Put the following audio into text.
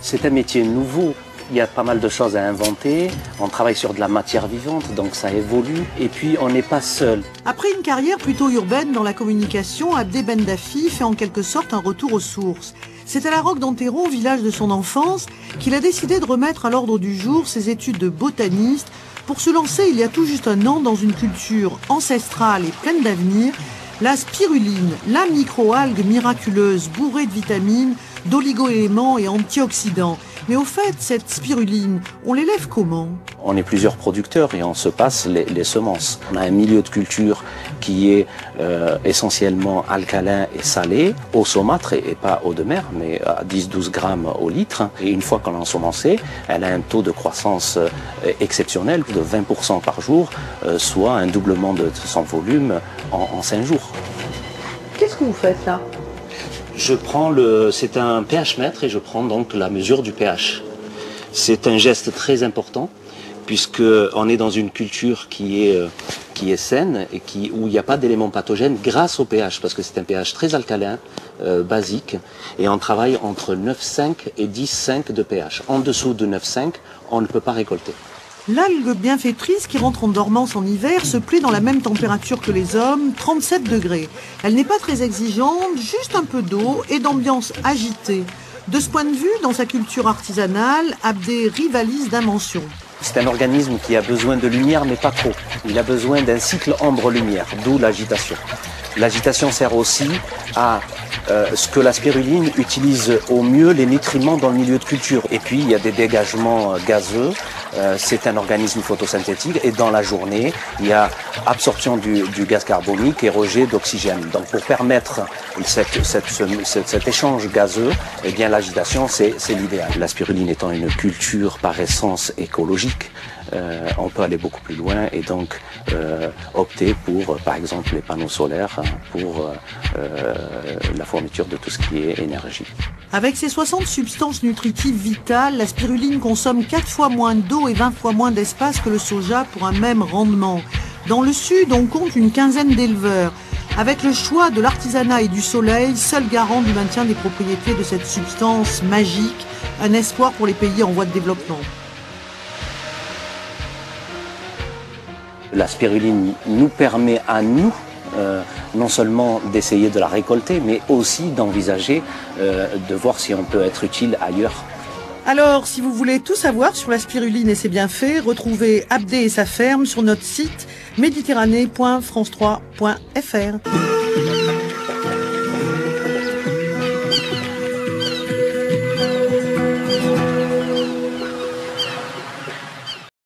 C'est un métier nouveau. Il y a pas mal de choses à inventer. On travaille sur de la matière vivante, donc ça évolue. Et puis, on n'est pas seul. Après une carrière plutôt urbaine dans la communication, Abdé Bendafi fait en quelque sorte un retour aux sources. C'est à la Roque d'Antero, village de son enfance, qu'il a décidé de remettre à l'ordre du jour ses études de botaniste pour se lancer il y a tout juste un an dans une culture ancestrale et pleine d'avenir, la spiruline, la microalgue miraculeuse bourrée de vitamines, d'oligo-éléments et antioxydants. Mais au fait, cette spiruline, on l'élève comment? On est plusieurs producteurs et on se passe les semences. On a un milieu de culture qui est essentiellement alcalin et salé, eau saumâtre et pas eau de mer, mais à 10-12 grammes au litre. Et une fois qu'on l'a ensemencée, elle a un taux de croissance exceptionnel de 20% par jour, soit un doublement de son volume en 5 jours. Qu'est-ce que vous faites là? C'est un pH mètre et je prends donc la mesure du pH. C'est un geste très important puisque on est dans une culture qui est saine et où il n'y a pas d'éléments pathogènes grâce au pH, parce que c'est un pH très alcalin, basique, et on travaille entre 9,5 et 10,5 de pH. En dessous de 9,5, on ne peut pas récolter. L'algue bienfaitrice qui rentre en dormance en hiver se plaît dans la même température que les hommes, 37 degrés. Elle n'est pas très exigeante, juste un peu d'eau et d'ambiance agitée. De ce point de vue, dans sa culture artisanale, Abdé rivalise d'un mention. C'est un organisme qui a besoin de lumière, mais pas trop. Il a besoin d'un cycle ombre-lumière, d'où l'agitation. L'agitation sert aussi à ce que la spiruline utilise au mieux les nutriments dans le milieu de culture. Et puis, il y a des dégagements gazeux. C'est un organisme photosynthétique et dans la journée, il y a absorption du gaz carbonique et rejet d'oxygène. Donc, pour permettre cet échange gazeux, eh bien, l'agitation, c'est l'idéal. La spiruline étant une culture par essence écologique, on peut aller beaucoup plus loin et donc opter pour, par exemple, les panneaux solaires pour la fourniture de tout ce qui est énergie. Avec ses 60 substances nutritives vitales, la spiruline consomme 4 fois moins d'eau et 20 fois moins d'espace que le soja pour un même rendement. Dans le sud, on compte une quinzaine d'éleveurs. Avec le choix de l'artisanat et du soleil, seul garant du maintien des propriétés de cette substance magique, un espoir pour les pays en voie de développement. La spiruline nous permet à nous non seulement d'essayer de la récolter, mais aussi d'envisager de voir si on peut être utile ailleurs. Alors, si vous voulez tout savoir sur la spiruline et ses bienfaits, retrouvez Abdé et sa ferme sur notre site méditerranée.france3.fr.